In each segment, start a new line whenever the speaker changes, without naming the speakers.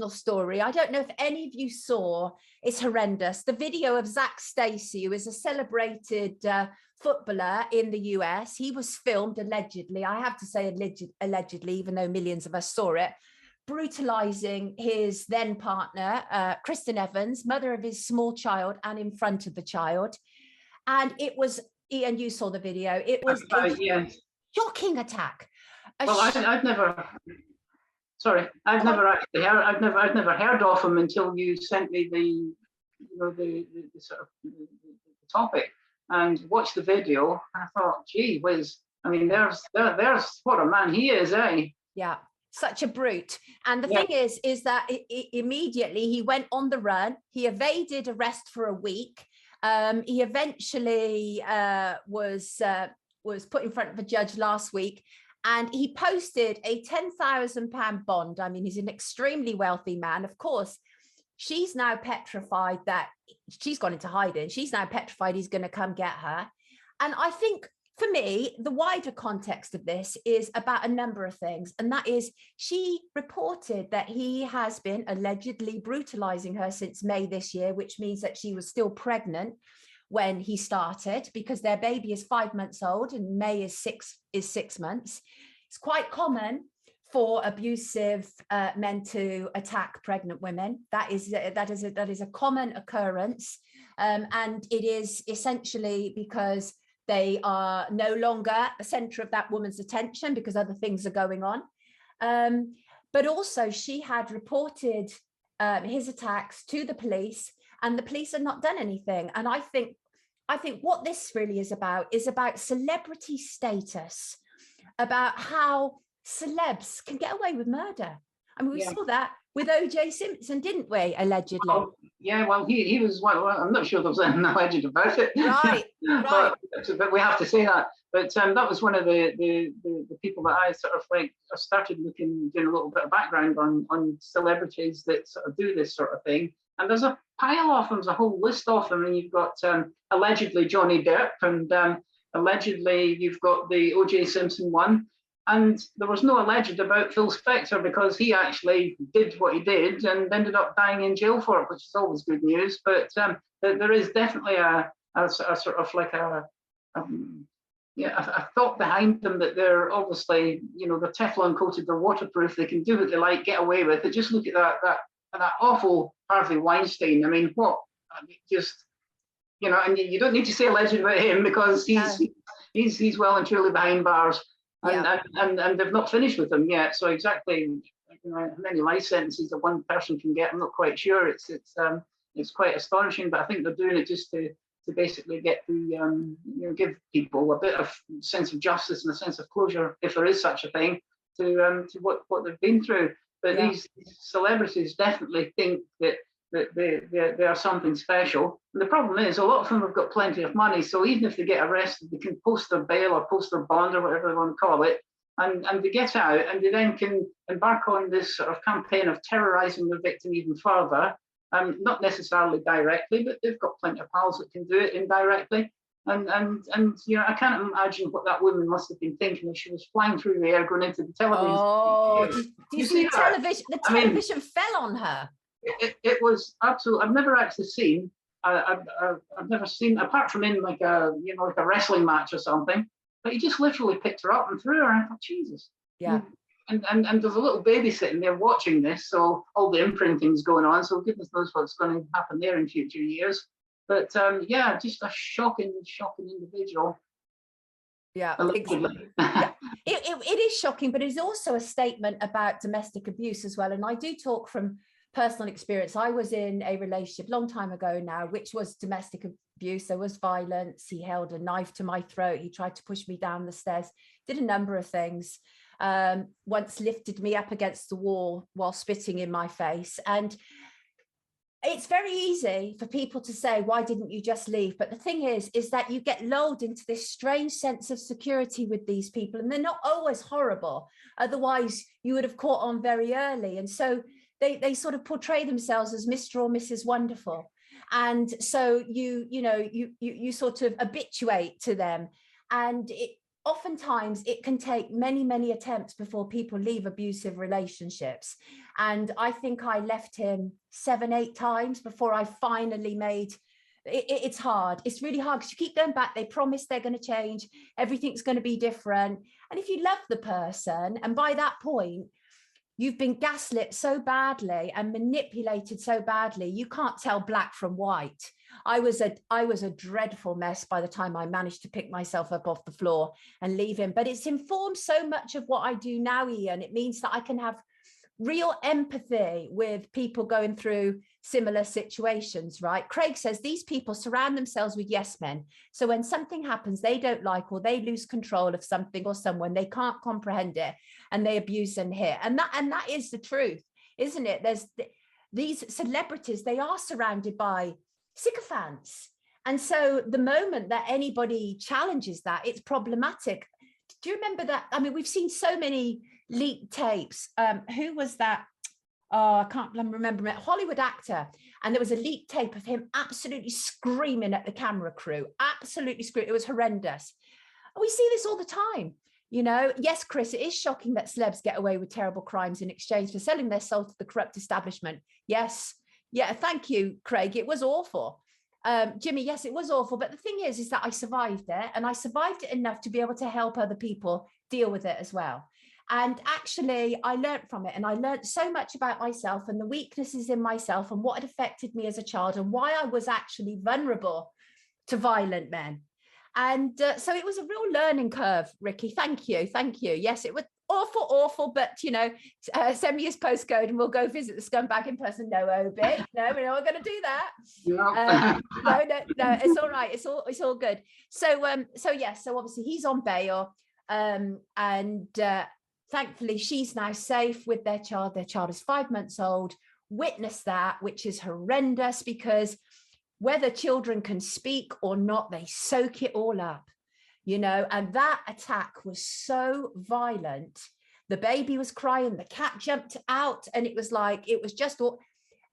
story. I don't know if any of you saw, it's horrendous. The video of Zach Stacey, who is a celebrated footballer in the US. He was filmed allegedly, I have to say allegedly, even though millions of us saw it, brutalizing his then partner, Kristen Evans, mother of his small child, and in front of the child. And it was, Ian, you saw the video, it was a shocking attack.
Well, I've never, sorry, I've never actually heard, I've never heard of him until you sent me the sort of the topic and watched the video. I thought, gee whiz, I mean, there's what a man he is, eh?
Yeah, such a brute. And the thing is that immediately he went on the run. He evaded arrest for a week. He eventually was put in front of a judge last week, and he posted a £10,000 bond. I mean, he's an extremely wealthy man. Of course, she's now petrified that she's gone into hiding. She's now petrified he's going to come get her. And I think, for me, the wider context of this is about a number of things. And that is, she reported that he has been allegedly brutalizing her since May this year, which means that she was still pregnant when he started, because their baby is 5 months old and May is six months. It's quite common for abusive men to attack pregnant women. That is a common occurrence. And it is essentially because they are no longer the center of that woman's attention because other things are going on. But also she had reported his attacks to the police, and the police had not done anything. And I think what this really is about celebrity status, about how celebs can get away with murder. I mean, we saw that with O.J. Simpson, didn't we, allegedly?
Oh, yeah, well, he was, well, I'm not sure there was anything alleged about it.
Right, right.
But we have to say that. But that was one of the people that I sort of like started doing a little bit of background on celebrities that sort of do this sort of thing. And there's a pile of them, there's a whole list of them. And you've got allegedly Johnny Depp, and allegedly you've got the O.J. Simpson one. And there was no alleged about Phil Spector, because he actually did what he did and ended up dying in jail for it, which is always good news. But there is definitely a sort of like a thought behind them, that they're obviously, you know, they're Teflon coated, they're waterproof, they can do what they like, get away with it. Just look at that awful Harvey Weinstein. I mean, what? Just, you know, and you don't need to say alleged about him, because he's well and truly behind bars. And they've not finished with them yet. So exactly, you know, how many life sentences that one person can get, I'm not quite sure. It's quite astonishing, but I think they're doing it just to basically get the you know, give people a bit of sense of justice and a sense of closure, if there is such a thing, to what they've been through. But these celebrities definitely think that they are something special. And the problem is, a lot of them have got plenty of money, so even if they get arrested, they can post their bail or post their bond or whatever they want to call it, and they get out, and they then can embark on this sort of campaign of terrorizing the victim even further. Not necessarily directly, but they've got plenty of pals that can do it indirectly. And you know, I can't imagine what that woman must have been thinking as she was flying through the air going into the television.
Oh, do you see the television? The television fell on her.
It was absolutely. I've never actually seen. I've never seen, apart from in like a, you know, like a wrestling match or something. But he just literally picked her up and threw her. And I thought, Jesus.
Yeah.
And there's a little baby sitting there watching this, so all the imprinting's going on. So goodness knows what's going to happen there in future years. But yeah, just a shocking individual.
Yeah, exactly. Yeah. It is shocking, but it's also a statement about domestic abuse as well. And I do talk from personal experience. I was in a relationship long time ago now, which was domestic abuse. There was violence. He held a knife to my throat. He tried to push me down the stairs, did a number of things. Once lifted me up against the wall while spitting in my face. And it's very easy for people to say, why didn't you just leave? But the thing is that you get lulled into this strange sense of security with these people, and they're not always horrible. Otherwise, you would have caught on very early. And so they sort of portray themselves as Mr. or Mrs. Wonderful. And so you sort of habituate to them. And oftentimes it can take many, many attempts before people leave abusive relationships. And I think I left him 7, 8 times before I finally made it's hard. It's really hard because you keep going back. They promise they're going to change. Everything's going to be different. And if you love the person, and by that point, you've been gaslit so badly and manipulated so badly, you can't tell black from white. I was a dreadful mess by the time I managed to pick myself up off the floor and leave him. But it's informed so much of what I do now, Ian. It means that I can have real empathy with people going through similar situations, right? Craig says these people surround themselves with yes men. So when something happens they don't like, or they lose control of something or someone, they can't comprehend it and they abuse and hit. And that is the truth, isn't it? There's these celebrities, they are surrounded by sycophants. And so the moment that anybody challenges that, it's problematic. Do you remember that? I mean, we've seen so many leaked tapes. Who was that? Oh, I can't remember it. Hollywood actor. And there was a leaked tape of him absolutely screaming at the camera crew. Absolutely screaming. It was horrendous. We see this all the time. You know, yes, Chris, it is shocking that celebs get away with terrible crimes in exchange for selling their soul to the corrupt establishment. Yes. Yeah, thank you, Craig. It was awful. Jimmy, yes, it was awful. But the thing is that I survived it, and I survived it enough to be able to help other people deal with it as well. And actually, I learned from it, and I learned so much about myself and the weaknesses in myself and what had affected me as a child and why I was actually vulnerable to violent men. And so it was a real learning curve, Ricky. Thank you. Thank you. Yes, it was awful, but, you know, send me his postcode and we'll go visit the scumbag in person. No, Obi. No, we're not going to do that. No, it's all right. It's all good. So yes, so obviously he's on bail, and thankfully she's now safe with their child. Their child is 5 months old. Witness that, which is horrendous, because whether children can speak or not, they soak it all up, you know. And that attack was so violent. The baby was crying, the cat jumped out, and it was like, it was just all.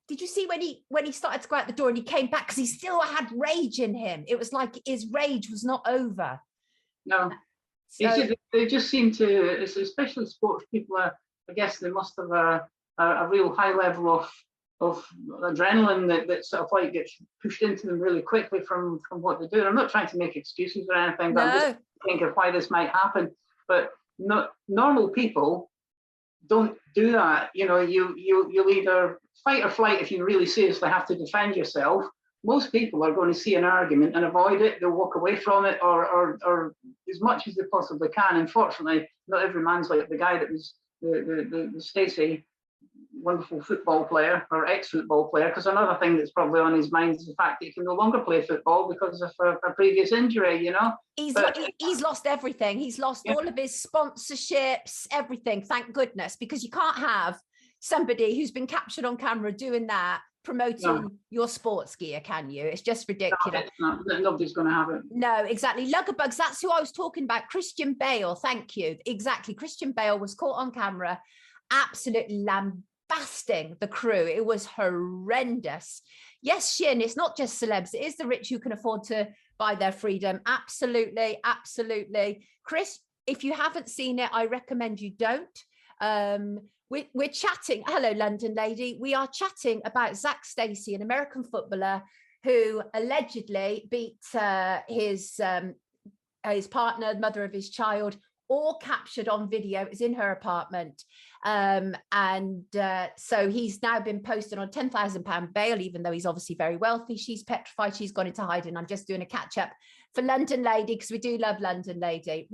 Did you see when he started to go out the door and he came back, because he still had rage in him? It was like his rage was not over.
No, so, they just seem to, especially sports people, I guess they must have a real high level of adrenaline that sort of like gets pushed into them really quickly from what they do. I'm not trying to make excuses or anything, but I'm just thinking of why this might happen. But normal people don't do that. You know, you'll either fight or flight if you really seriously have to defend yourself. Most people are going to see an argument and avoid it. They'll walk away from it, or as much as they possibly can. Unfortunately, not every man's like the guy that was the Stacey, wonderful football player or ex-football player, because another thing that's probably on his mind is the fact that he can no longer play football because of a previous injury, you know.
He's lost everything. He's lost all of his sponsorships, everything, thank goodness, because you can't have somebody who's been captured on camera doing that, promoting your sports gear, can you? It's just ridiculous.
Nobody's going to have it.
No, exactly. Luggerbugs, that's who I was talking about. Christian Bale, thank you. Exactly. Christian Bale was caught on camera absolutely lambasting the crew. It was horrendous. Yes, Shin, it's not just celebs, it is the rich who can afford to buy their freedom. Absolutely, absolutely. Chris, if you haven't seen it, I recommend you don't. We're chatting, hello London lady, we are chatting about Zach Stacey, an American footballer who allegedly beat his partner, mother of his child, all captured on video. It was in her apartment. So he's now been posted on £10,000 bail, even though he's obviously very wealthy. She's petrified, she's gone into hiding. I'm just doing a catch up for London Lady, because we do love London Lady.